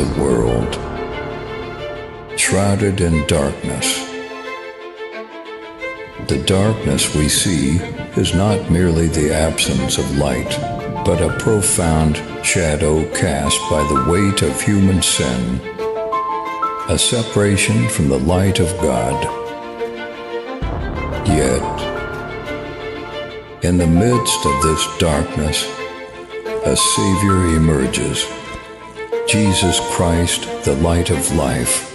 the world, shrouded in darkness. The darkness we see is not merely the absence of light, but a profound shadow cast by the weight of human sin, a separation from the light of God. Yet, in the midst of this darkness, a Savior emerges, Jesus Christ, the light of life,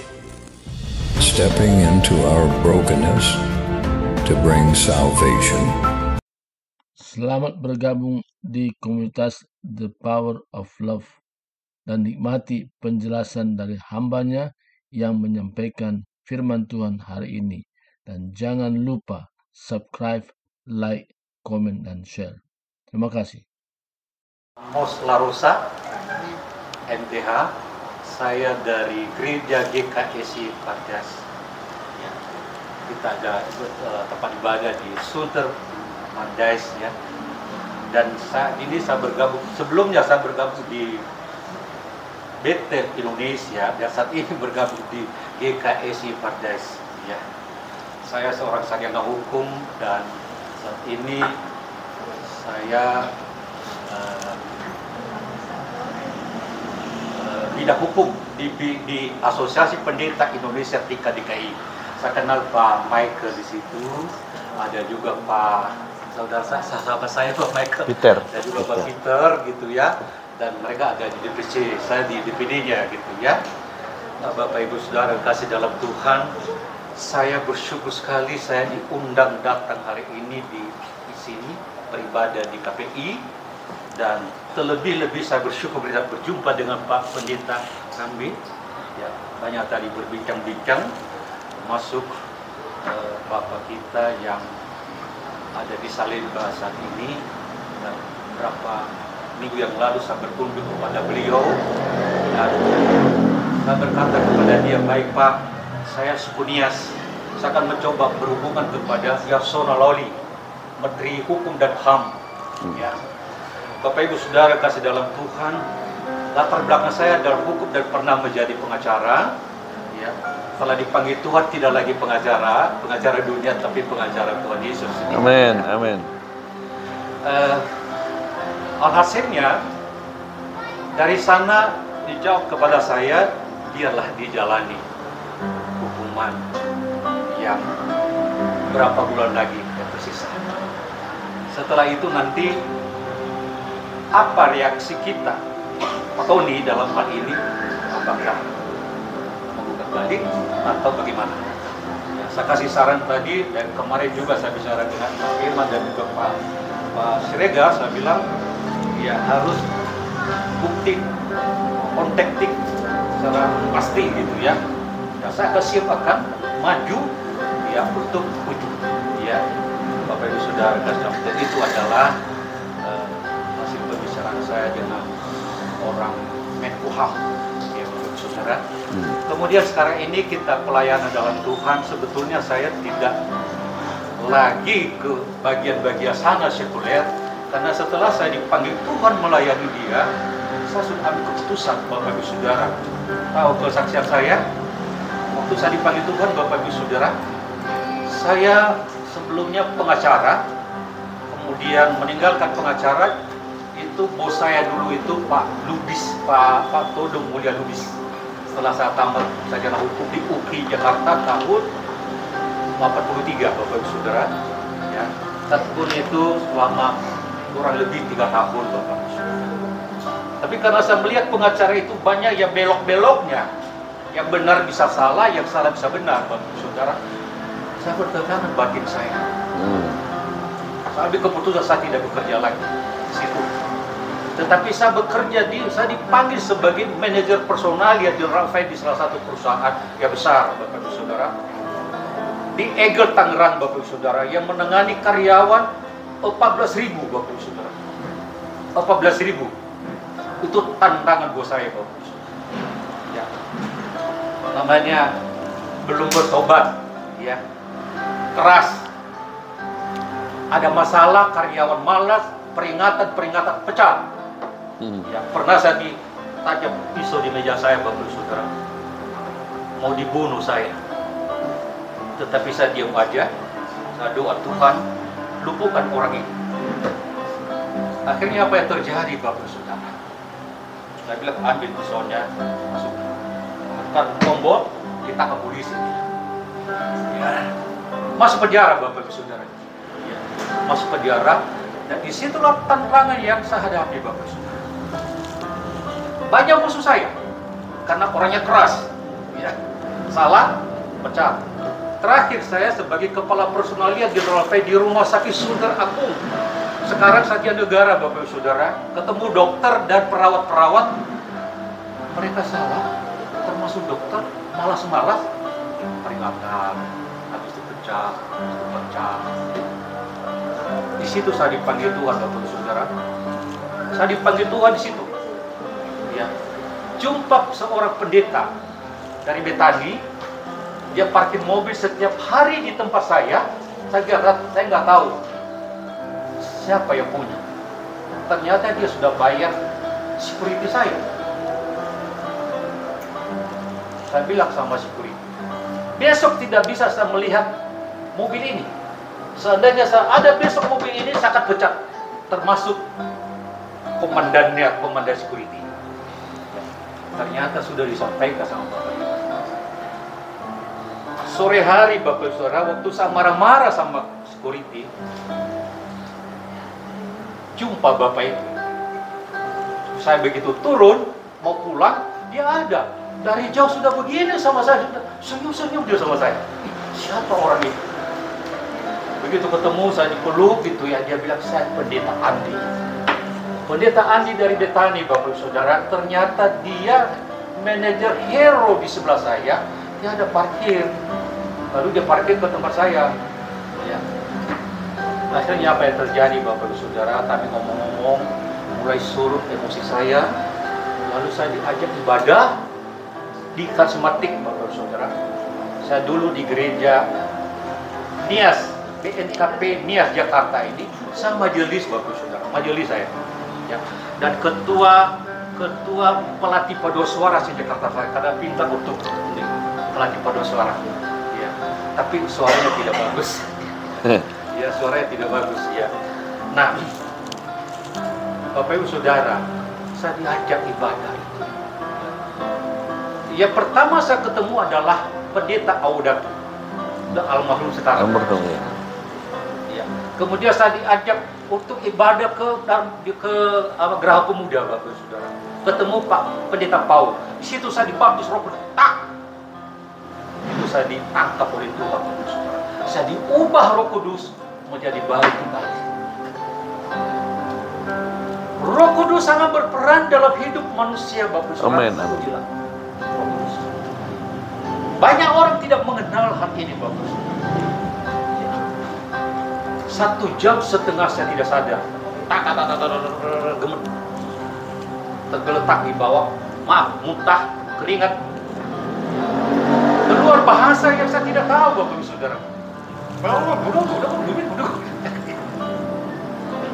stepping into our brokenness to bring salvation. Selamat bergabung di komunitas The Power of Love dan nikmati penjelasan dari hambanya yang menyampaikan firman Tuhan hari ini. Dan jangan lupa subscribe, like, komen, dan share. Terima kasih. Amos Larosa, MTH. Saya dari Gereja GKSI Pardas. Ya, kita ada tempat ibadah di Sunter Mandais, ya. Dan saat ini saya bergabung. Sebelumnya saya bergabung di Bethel Indonesia, dan saat ini bergabung di GKSI Pardas. Ya, saya seorang sarjana hukum dan saat ini saya bidang hukum di Asosiasi Pendeta Indonesia Tingkat DKI. Saya kenal Pak Michael di situ, ada juga Pak sahabat saya Pak Michael, Peter. dan juga Pak Peter gitu ya. Dan mereka ada di DPC, saya di DPD-nya gitu ya. Nah, Bapak Ibu Saudara kasih dalam Tuhan, saya bersyukur sekali saya diundang datang hari ini di sini beribadah di KPI. Dan terlebih-lebih saya bersyukur bisa berjumpa dengan Pak Pendeta Rambi. Ya, banyak tadi berbincang-bincang, masuk Bapak kita yang ada di Salemba saat ini. Dan beberapa minggu yang lalu saya berkunjung kepada beliau dan saya berkata kepada dia, baik Pak, saya suku Nias, saya akan mencoba berhubungan kepada Yasona Lawli, Menteri Hukum dan HAM. Ya. Bapak Ibu Saudara kasih dalam Tuhan, latar belakang saya dalam hukum dan pernah menjadi pengacara. Ya, setelah dipanggil Tuhan tidak lagi pengacara dunia, tapi pengacara Tuhan Yesus. Amin, amin. Alhasilnya dari sana dijawab kepada saya, biarlah dijalani hukuman yang berapa bulan lagi yang tersisa. Setelah itu nanti apa reaksi kita, Pak Tony dalam hal ini, apakah menggugat balik atau bagaimana? Ya, saya kasih saran tadi, dan kemarin juga saya bicara dengan Pak Firman dan juga Pak Siregar, saya bilang ya harus bukti kontektik secara pasti gitu ya. Dan saya siap akan maju ya untuk ujung ya. Bapak Ibu Saudara kasih, itu adalah hasil pembicaraan saya dengan orang Menkumham ya Bapak Ibu Saudara. Kemudian sekarang ini kita pelayanan dalam Tuhan, sebetulnya saya tidak lagi ke bagian-bagian sana sekuler, karena setelah saya dipanggil Tuhan melayani dia, saya sudah ambil keputusan. Bapak Ibu Saudara tahu kesaksian saya waktu saya dipanggil Tuhan. Bapak Ibu Saudara, saya sebelumnya pengacara, kemudian meninggalkan pengacara. Itu bos saya dulu itu Pak Lubis, Pak Todong Mulia Lubis. Setelah saya tamat sarjana hukum di UKI Jakarta tahun 83, Bapak Ibu Saudara. Ya, tekun itu selama kurang lebih 3 tahun, Bapak Ibu Saudara. Tapi karena saya melihat pengacara itu banyak yang belok-beloknya, yang benar bisa salah, yang salah bisa benar, Bapak Ibu Saudara. Saya bertekanan batin saya. Saya ambil keputusan saya tidak bekerja lagi di situ. Tetapi saya bekerja saya dipanggil sebagai manajer personal ya di Rafai, di salah satu perusahaan yang besar, Bapak Ibu Saudara. Di Egel Tangerang, Bapak Ibu Saudara, yang menangani karyawan 14.000, Bapak Ibu Saudara. 14.000. Itu tantangan buat saya, Bapak Ibu Saudara. Ya. Namanya belum bertobat, ya. Keras. Ada masalah, karyawan malas, peringatan pecat. Ya, pernah saya tajam pisau di meja saya, Bapak Ibu Saudara. Mau dibunuh saya. Tetapi saya diam aja. Saya doa, Tuhan, lumpuhkan orang ini. Akhirnya apa yang terjadi, Bapak Ibu Saudara? Saya bilang, ambil pisaunya, masuk. Tekan tombol, ditangkap polisi. Ya. Masuk penjara, Bapak Ibu Saudara. Ya. Masuk penjara. Dan disitulah tantangan yang saya hadapi, Bapak Ibu Saudara. Banyak musuh saya, karena orangnya keras. Ya. Salah, pecah. Terakhir saya sebagai kepala personalia General P di Rumah Sakit Sunter Agung. Sekarang Satya Negara, Bapak Ibu Saudara. Ketemu dokter dan perawat-perawat. Mereka salah, termasuk dokter, malas-malas. Peringatan, habis itu pecah. Di situ saya dipanggil Tuhan, Bapak Ibu Saudara. Saya dipanggil Tuhan di situ. Ya. Jumpa seorang pendeta dari Betani. Dia parkir mobil setiap hari di tempat saya. Saya nggak tahu siapa yang punya. Ternyata dia sudah bayar security saya. Saya bilang sama security, besok tidak bisa saya melihat mobil ini. Seandainya saya ada besok mobil ini, saya akan pecat. Termasuk komandan security. Ternyata sudah disampaikan sama Bapak. Sore hari, Bapak Ibu Saudara, waktu saya marah-marah sama security, jumpa Bapak itu. Saya begitu turun, mau pulang, dia ada. Dari jauh sudah begini sama saya, senyum-senyum dia sama saya. Siapa orang itu? Begitu ketemu, saya dipeluk gitu ya, dia bilang, saya pendeta Andi. Pendeta Andi dari Betani, Bapak Ibu Saudara. Ternyata dia manajer hero di sebelah saya. Dia ada parkir, lalu dia parkir ke tempat saya. Ya. Akhirnya apa yang terjadi, Bapak Ibu Saudara? Kami ngomong-ngomong, mulai surut emosi saya. Lalu saya diajak ibadah di karismatik, Bapak Ibu Saudara. Saya dulu di gereja Nias, BNKP Nias Jakarta ini, saya majelis, Bapak Ibu Saudara, majelis saya. Ya. Dan ketua pelatih paduan suara di Jakarta saya, karena pintar untuk pelatih paduan suara. Ya. Tapi suaranya tidak bagus. Ya, suaranya tidak bagus. Ya. Nah, Bapak Ibu Saudara, saya diajak ibadah. Ya, pertama saya ketemu adalah pendeta Audat, almarhum sekarang. Almarhum, ya. Ya. Kemudian saya diajak untuk ibadah ke Geraha Pemuda, Bapak Saudara. Ketemu Pak Pendeta Paul. Di situ saya dibaptis Roh Kudus. Itu saya ditangkap oleh Tuhan, Bapak Saudara. Saya diubah Roh Kudus menjadi baru kembali. Roh Kudus sangat berperan dalam hidup manusia, Bapak Saudara. Amin. Banyak orang tidak mengenal hal ini, Bapak Saudara. 1,5 jam saya tidak sadar. Gemet. Tergeletak di bawah. Maaf, muntah, keringat. Keluar bahasa yang saya tidak tahu, Bapak Saudara.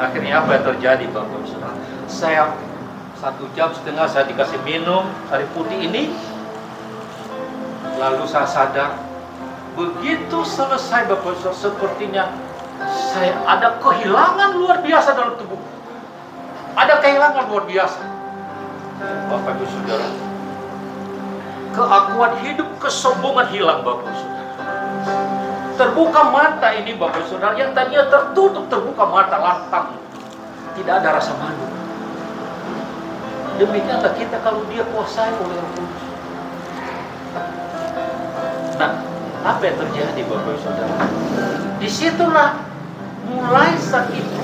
Akhirnya apa yang terjadi, Bapak Saudara? Saya 1,5 jam saya dikasih minum sari putih ini. Lalu saya sadar. Begitu selesai, Bapak Saudara, sepertinya saya ada kehilangan luar biasa dalam tubuh. Ada kehilangan luar biasa. Bapak Ibu Saudara, keakuan hidup, kesombongan hilang, Bapak Saudara. Terbuka mata ini, Bapak Saudara, yang tadinya tertutup, terbuka mata lantang. Tidak ada rasa malu. Demikianlah kita kalau dia kuasai oleh Roh Kudus. Nah, apa yang terjadi, Bapak Saudara? Disitulah mulai saat itu,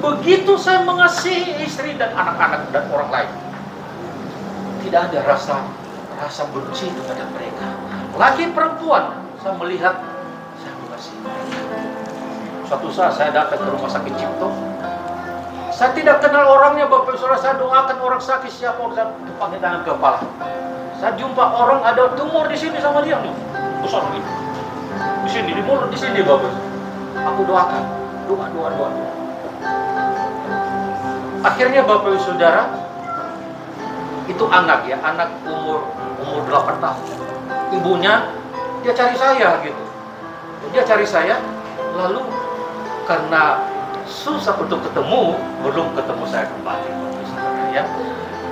begitu saya mengasihi istri dan anak-anak dan orang lain, tidak ada rasa benci kepada mereka. Laki perempuan, saya melihat, saya mengasihi mereka. Suatu saat saya datang ke rumah sakit Cipto. Saya tidak kenal orangnya, Bapak Saudara. Saya doakan orang sakit, siapa orang saya pakai tangan kepala. Saya jumpa orang ada tumor di sini sama dia nih, besar ini. Di sini, di mulut, di sini, Bapak. Aku doakan, doa. Akhirnya, Bapak Saudara, Itu anak ya, anak umur 8 tahun. Ibunya, dia cari saya gitu. Dia cari saya, lalu karena susah untuk ketemu, belum ketemu saya kembali, ya.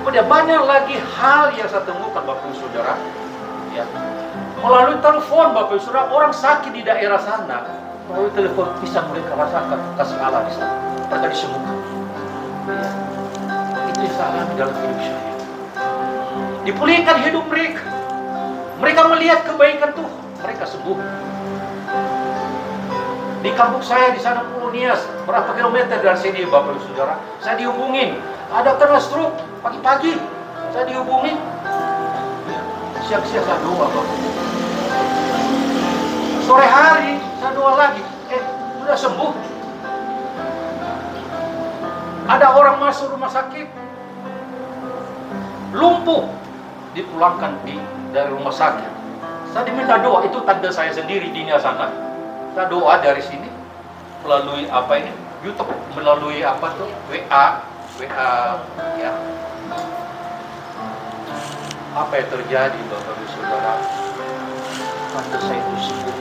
Kemudian banyak lagi hal yang saya temukan, Bapak Ibu Saudara, ya. Melalui telepon, Bapak Ibu Saudara, orang sakit di daerah sana, melalui telepon bisa mereka rasakan kasih Allah di sana. Mereka disembuhkan. Ya. Itu yang saya alami dalam hidup saya. Dipulihkan hidup mereka. Mereka melihat kebaikan Tuhan, mereka sembuh. Di kampung saya di sana Pulau Nias, berapa kilometer dari sini Bapak Ibu Saudara, saya dihubungin, ada kena stroke pagi-pagi, saya dihubungin, siang-siang saya doa Bapak. Sore hari saya doa lagi, sudah sembuh. Ada orang masuk rumah sakit, lumpuh, dipulangkan dari rumah sakit. Saya diminta doa, itu tanda saya sendiri di Nias sana. Saya doa dari sini melalui YouTube, melalui WA ya. Apa yang terjadi Bapak Ibu Saudara? Tante saya itu sembuh.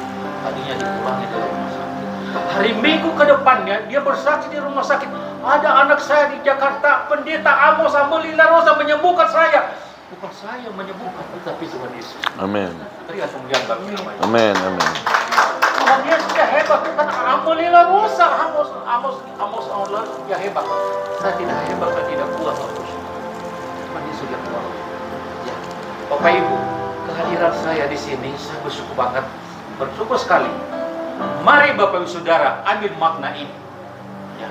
Tadinya dipulangi dari rumah sakit. Hari Minggu ke depannya dia bersaksi di rumah sakit. Ada anak saya di Jakarta, Pendeta Amos Amelila Rosa menyembuhkan saya. Bukan saya menyembuhkan, tetapi Tuhan Yesus. Amin. Teriak kemuliaan bagi namanya. Amin. Amin. Tuhan Yesus ya hebat, bukan Amelila Rosa, Amos ya hebat. Saya tidak hebat, saya tidak kuat. Tuhan Yesus yang kuat. Ya, Bapak Ibu, kehadiran saya di sini saya bersyukur banget, bersyukur sekali. Mari Bapak Ibu Saudara ambil makna ini. Ya,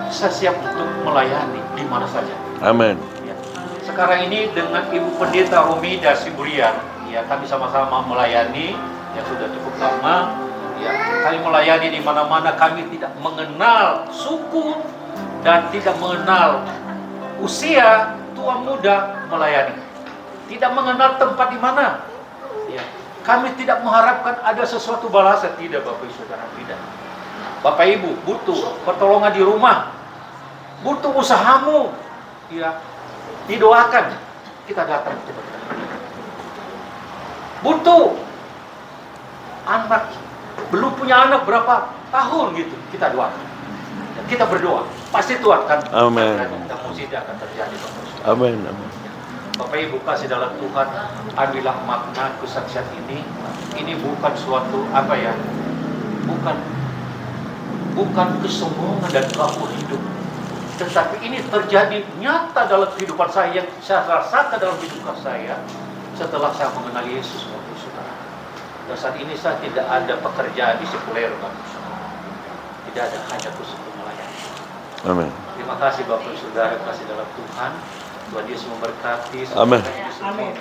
saya siap untuk melayani di mana saja. Amin. Ya. Sekarang ini dengan Ibu Pendeta Romida Siburian, ya kami sama-sama melayani, yang sudah cukup lama. Ya, kami melayani di mana-mana, kami tidak mengenal suku dan tidak mengenal usia, tua muda melayani. Tidak mengenal tempat di mana. Ya, kami tidak mengharapkan ada sesuatu balasan, tidak Bapak Ibu Saudara, tidak. Bapak Ibu butuh pertolongan di rumah, butuh usahamu, ya, didoakan, kita datang cepat. Butuh anak, belum punya anak berapa tahun gitu, kita doakan. Dan kita berdoa, pasti Tuhan kan. Amin. Dan mukjizat akan terjadi. Amin. Amin. Bapak Ibu kasih dalam Tuhan, ambillah makna kesaksian ini. Ini bukan suatu bukan kesombongan dan kelampuan hidup, tetapi ini terjadi nyata dalam kehidupan saya, yang saya rasakan dalam kehidupan saya setelah saya mengenal Yesus, Bapak Saudara. Dan saat ini saya tidak ada pekerjaan di sekuler, Bapak Saudara. Tidak ada, hanya khusus untuk melayani. Amin. Terima kasih Bapak Saudara, kasih dalam Tuhan. Tuhan Yesus memberkati. Amin. Amin.